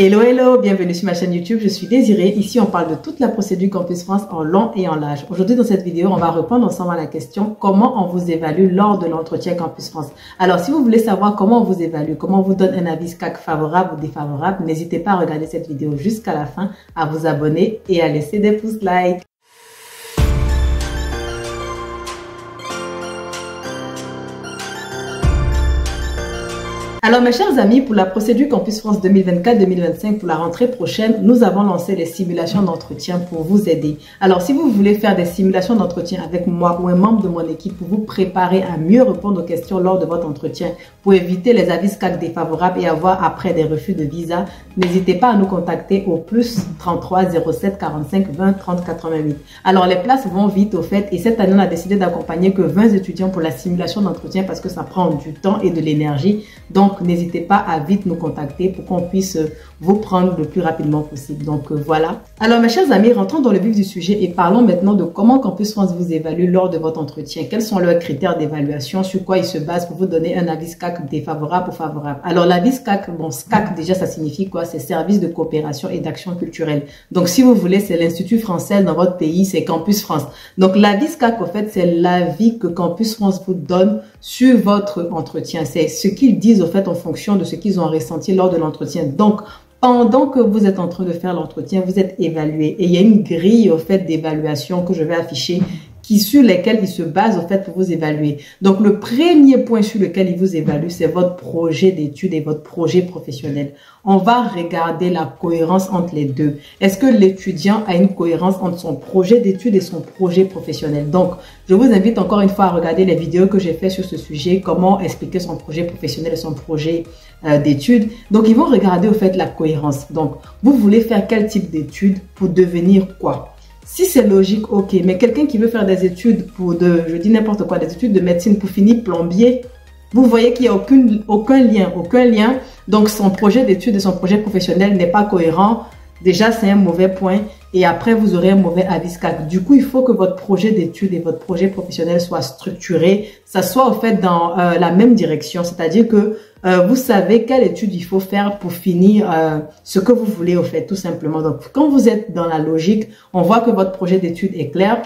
Hello, hello, bienvenue sur ma chaîne YouTube, je suis Désirée. Ici, on parle de toute la procédure Campus France en long et en large. Aujourd'hui, dans cette vidéo, on va répondre ensemble à la question comment on vous évalue lors de l'entretien Campus France. Alors, si vous voulez savoir comment on vous évalue, comment on vous donne un avis SCAC favorable ou défavorable, n'hésitez pas à regarder cette vidéo jusqu'à la fin, à vous abonner et à laisser des pouces like. Alors mes chers amis, pour la procédure Campus France 2024-2025, pour la rentrée prochaine, nous avons lancé les simulations d'entretien pour vous aider. Alors si vous voulez faire des simulations d'entretien avec moi ou un membre de mon équipe pour vous préparer à mieux répondre aux questions lors de votre entretien, pour éviter les avis SCAC défavorables et avoir après des refus de visa, n'hésitez pas à nous contacter au plus 33 07 45 20 30 88. Alors les places vont vite au fait et cette année on a décidé d'accompagner que 20 étudiants pour la simulation d'entretien parce que ça prend du temps et de l'énergie. Donc, n'hésitez pas à vite nous contacter pour qu'on puisse vous prendre le plus rapidement possible. Donc, voilà. Alors, mes chers amis, rentrons dans le vif du sujet et parlons maintenant de comment Campus France vous évalue lors de votre entretien. Quels sont leurs critères d'évaluation, sur quoi ils se basent pour vous donner un avis SCAC défavorable ou favorable. Alors, l'avis SCAC, bon, SCAC, déjà, ça signifie quoi? C'est Service de coopération et d'action culturelle. Donc, si vous voulez, c'est l'Institut français dans votre pays, c'est Campus France. Donc, l'avis SCAC, en fait, c'est l'avis que Campus France vous donne sur votre entretien. C'est ce qu'ils disent, au fait, en fonction de ce qu'ils ont ressenti lors de l'entretien. Donc, pendant que vous êtes en train de faire l'entretien, vous êtes évalué. Et il y a une grille, au fait, d'évaluation que je vais afficher sur lesquels ils se basent en fait pour vous évaluer. Donc, le premier point sur lequel ils vous évaluent, c'est votre projet d'études et votre projet professionnel. On va regarder la cohérence entre les deux. Est-ce que l'étudiant a une cohérence entre son projet d'études et son projet professionnel? Donc, je vous invite encore une fois à regarder les vidéos que j'ai fait sur ce sujet, comment expliquer son projet professionnel et son projet d'études. Donc, ils vont regarder au fait la cohérence. Donc, vous voulez faire quel type d'études pour devenir quoi? Si c'est logique, ok. Mais quelqu'un qui veut faire des études je dis n'importe quoi, des études de médecine pour finir plombier, vous voyez qu'il n'y a aucun lien. Donc, son projet d'études et son projet professionnel n'est pas cohérent. Déjà, c'est un mauvais point. Et après, vous aurez un mauvais avis SCAC. Du coup, il faut que votre projet d'études et votre projet professionnel soient structurés. Ça soit, au fait, dans la même direction. C'est-à-dire que vous savez quelle étude il faut faire pour finir ce que vous voulez, au fait, tout simplement. Donc, quand vous êtes dans la logique, on voit que votre projet d'études est clair.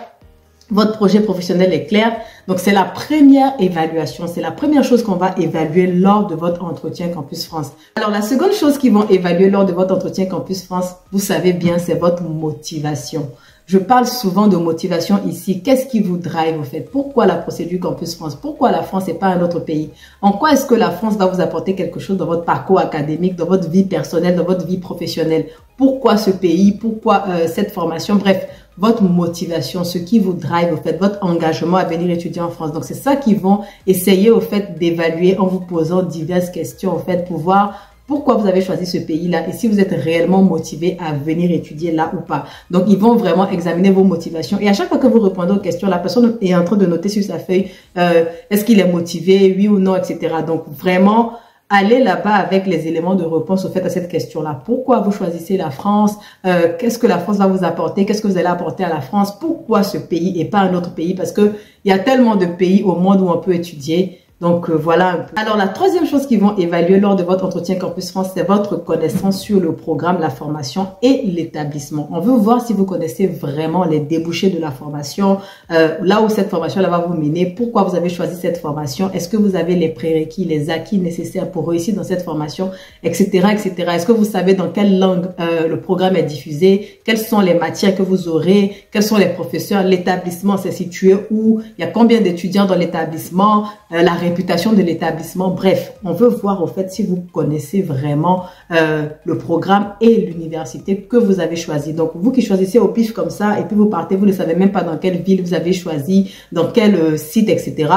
Votre projet professionnel est clair. Donc, c'est la première évaluation. C'est la première chose qu'on va évaluer lors de votre entretien Campus France. Alors, la seconde chose qu'ils vont évaluer lors de votre entretien Campus France, vous savez bien, c'est votre motivation. Je parle souvent de motivation ici. Qu'est-ce qui vous drive, en fait? Pourquoi la procédure Campus France? Pourquoi la France et pas un autre pays? En quoi est-ce que la France va vous apporter quelque chose dans votre parcours académique, dans votre vie personnelle, dans votre vie professionnelle? Pourquoi ce pays? Pourquoi cette formation? Bref, votre motivation, ce qui vous drive, au fait, votre engagement à venir étudier en France. Donc, c'est ça qu'ils vont essayer, au fait, d'évaluer en vous posant diverses questions, au fait, pour voir pourquoi vous avez choisi ce pays-là et si vous êtes réellement motivé à venir étudier là ou pas. Donc, ils vont vraiment examiner vos motivations. Et à chaque fois que vous répondez aux questions, la personne est en train de noter sur sa feuille, est-ce qu'il est motivé, oui ou non, etc. Donc, vraiment, allez là-bas avec les éléments de réponse au fait à cette question-là. Pourquoi vous choisissez la France? Qu'est-ce que la France va vous apporter? Qu'est-ce que vous allez apporter à la France? Pourquoi ce pays et pas un autre pays? Parce que il y a tellement de pays au monde où on peut étudier. Donc, voilà un peu. Alors, la troisième chose qu'ils vont évaluer lors de votre entretien Campus France, c'est votre connaissance sur le programme, la formation et l'établissement. On veut voir si vous connaissez vraiment les débouchés de la formation, là où cette formation-là va vous mener, pourquoi vous avez choisi cette formation, est-ce que vous avez les prérequis, les acquis nécessaires pour réussir dans cette formation, etc., etc. Est-ce que vous savez dans quelle langue le programme est diffusé, quelles sont les matières que vous aurez, quels sont les professeurs, l'établissement c'est situé où, il y a combien d'étudiants dans l'établissement, la réputation de l'établissement. Bref, on veut voir au fait si vous connaissez vraiment le programme et l'université que vous avez choisi. Donc, vous qui choisissez au pif comme ça et puis vous partez, vous ne savez même pas dans quelle ville vous avez choisi, dans quel site, etc.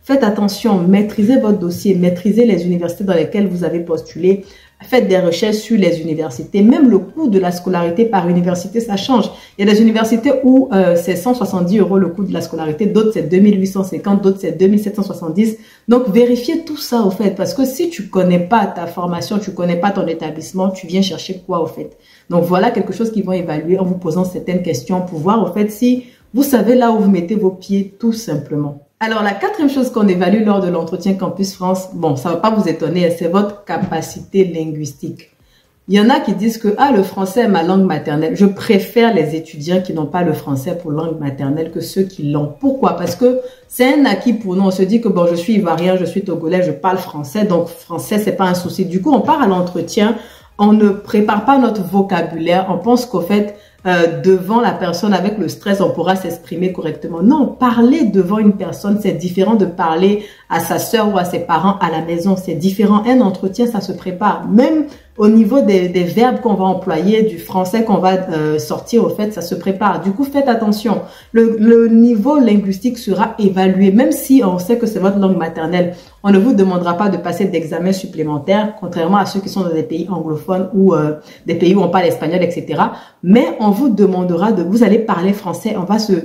Faites attention, maîtrisez votre dossier, maîtrisez les universités dans lesquelles vous avez postulé. Faites des recherches sur les universités. Même le coût de la scolarité par université, ça change. Il y a des universités où c'est 170 € le coût de la scolarité, d'autres c'est 2850, d'autres c'est 2770. Donc, vérifiez tout ça au fait, parce que si tu connais pas ta formation, tu connais pas ton établissement, tu viens chercher quoi au fait? Donc, voilà quelque chose qu'ils vont évaluer en vous posant certaines questions pour voir au fait si vous savez là où vous mettez vos pieds tout simplement. Alors, la quatrième chose qu'on évalue lors de l'entretien Campus France, bon, ça ne va pas vous étonner, c'est votre capacité linguistique. Il y en a qui disent que le français est ma langue maternelle. Je préfère les étudiants qui n'ont pas le français pour langue maternelle que ceux qui l'ont. Pourquoi? Parce que c'est un acquis pour nous. On se dit que bon, je suis ivoirien, je suis togolais, je parle français, donc français, c'est pas un souci. Du coup, on part à l'entretien, on ne prépare pas notre vocabulaire, on pense qu'au fait, devant la personne avec le stress, on pourra s'exprimer correctement. Non, parler devant une personne, c'est différent de parler à sa sœur ou à ses parents à la maison. C'est différent. Un entretien, ça se prépare. Même au niveau des verbes qu'on va employer, du français qu'on va sortir, au fait, ça se prépare. Du coup, faites attention. Le niveau linguistique sera évalué, même si on sait que c'est votre langue maternelle. On ne vous demandera pas de passer d'examens supplémentaires, contrairement à ceux qui sont dans des pays anglophones ou des pays où on parle espagnol, etc. Mais on vous demandera vous allez parler français.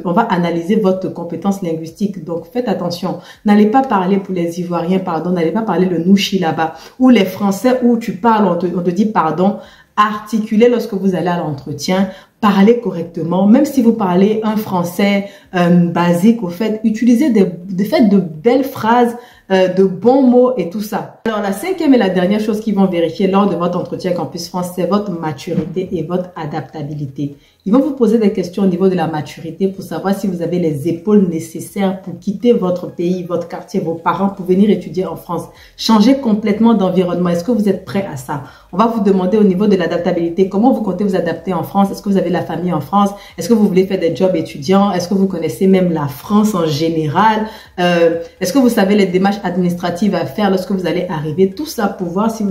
On va analyser votre compétence linguistique. Donc, faites attention. N'allez pas parler pour les Ivoiriens, pardon, n'allez pas parler le nouchi là-bas. Ou les Français où tu parles, on te dit pardon. Articulez lorsque vous allez à l'entretien. Parlez correctement, même si vous parlez un français basique, au fait, utilisez de belles phrases, de bons mots et tout ça. Alors, la cinquième et la dernière chose qu'ils vont vérifier lors de votre entretien Campus France, c'est votre maturité et votre adaptabilité. Ils vont vous poser des questions au niveau de la maturité pour savoir si vous avez les épaules nécessaires pour quitter votre pays, votre quartier, vos parents pour venir étudier en France. Changer complètement d'environnement. Est-ce que vous êtes prêt à ça? On va vous demander au niveau de l'adaptabilité, comment vous comptez vous adapter en France? Est-ce que vous avez la famille en France? Est-ce que vous voulez faire des jobs étudiants? Est-ce que vous connaissez même la France en général? Est-ce que vous savez les démarches administratives à faire lorsque vous allez arriver? Tout ça pour voir si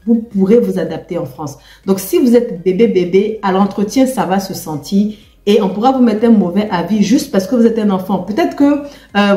vous pourrez vous adapter en France. Donc, si vous êtes bébé, à l'entretien, ça va se sentir et on pourra vous mettre un mauvais avis juste parce que vous êtes un enfant. Peut-être que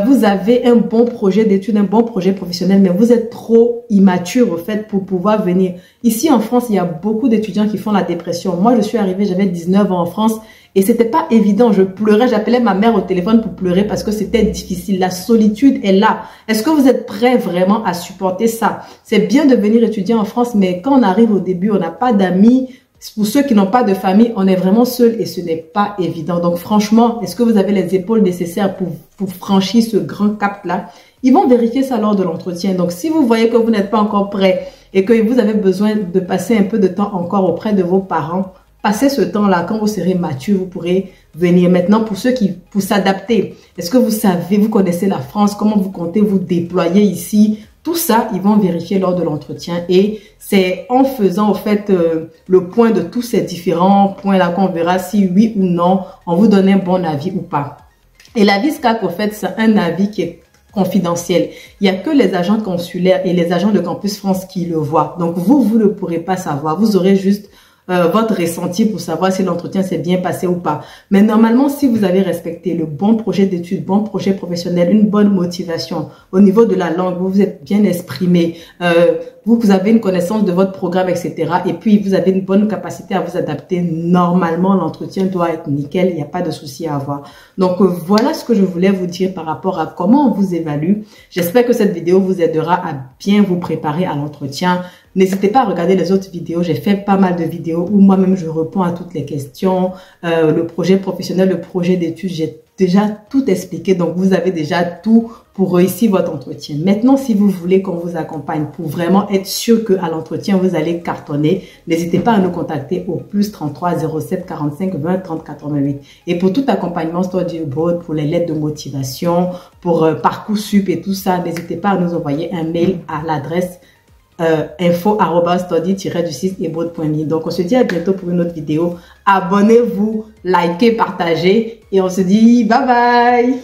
vous avez un bon projet d'études, un bon projet professionnel, mais vous êtes trop immature au fait pour pouvoir venir. Ici en France, il y a beaucoup d'étudiants qui font la dépression. Moi, je suis arrivée, j'avais 19 ans en France et c'était pas évident. Je pleurais, j'appelais ma mère au téléphone pour pleurer parce que c'était difficile. La solitude est là. Est-ce que vous êtes prêts vraiment à supporter ça? C'est bien de venir étudier en France, mais quand on arrive au début, on n'a pas d'amis. Pour ceux qui n'ont pas de famille, on est vraiment seul et ce n'est pas évident. Donc franchement, est-ce que vous avez les épaules nécessaires pour franchir ce grand cap-là? Ils vont vérifier ça lors de l'entretien. Donc si vous voyez que vous n'êtes pas encore prêt et que vous avez besoin de passer un peu de temps encore auprès de vos parents, passez ce temps-là. Quand vous serez mature, vous pourrez venir. Maintenant, pour s'adapter, est-ce que vous savez, vous connaissez la France, comment vous comptez vous déployer ici? Tout ça, ils vont vérifier lors de l'entretien et c'est en faisant au fait le point de tous ces différents points-là qu'on verra si oui ou non on vous donne un bon avis ou pas. Et l'avis SCAC, au fait, c'est un avis qui est confidentiel. Il n'y a que les agents consulaires et les agents de Campus France qui le voient. Donc vous ne pourrez pas savoir. Vous aurez juste votre ressenti pour savoir si l'entretien s'est bien passé ou pas. Mais normalement, si vous avez respecté le bon projet d'études, bon projet professionnel, une bonne motivation au niveau de la langue, vous vous êtes bien exprimé, vous avez une connaissance de votre programme, etc. Et puis, vous avez une bonne capacité à vous adapter. Normalement, l'entretien doit être nickel. Il n'y a pas de souci à avoir. Donc, voilà ce que je voulais vous dire par rapport à comment on vous évalue. J'espère que cette vidéo vous aidera à bien vous préparer à l'entretien. N'hésitez pas à regarder les autres vidéos. J'ai fait pas mal de vidéos où moi-même je réponds à toutes les questions. Le projet professionnel, le projet d'études, j'ai déjà tout expliqué. Donc, vous avez déjà tout pour réussir votre entretien. Maintenant, si vous voulez qu'on vous accompagne pour vraiment être sûr qu'à l'entretien, vous allez cartonner, n'hésitez pas à nous contacter au plus 33 07 45 20 30 88. Et pour tout accompagnement Study Abroad, pour les lettres de motivation, pour Parcoursup et tout ça, n'hésitez pas à nous envoyer un mail à l'adresse info@study-abroad.me. Donc, on se dit à bientôt pour une autre vidéo. Abonnez-vous, likez, partagez et on se dit bye bye.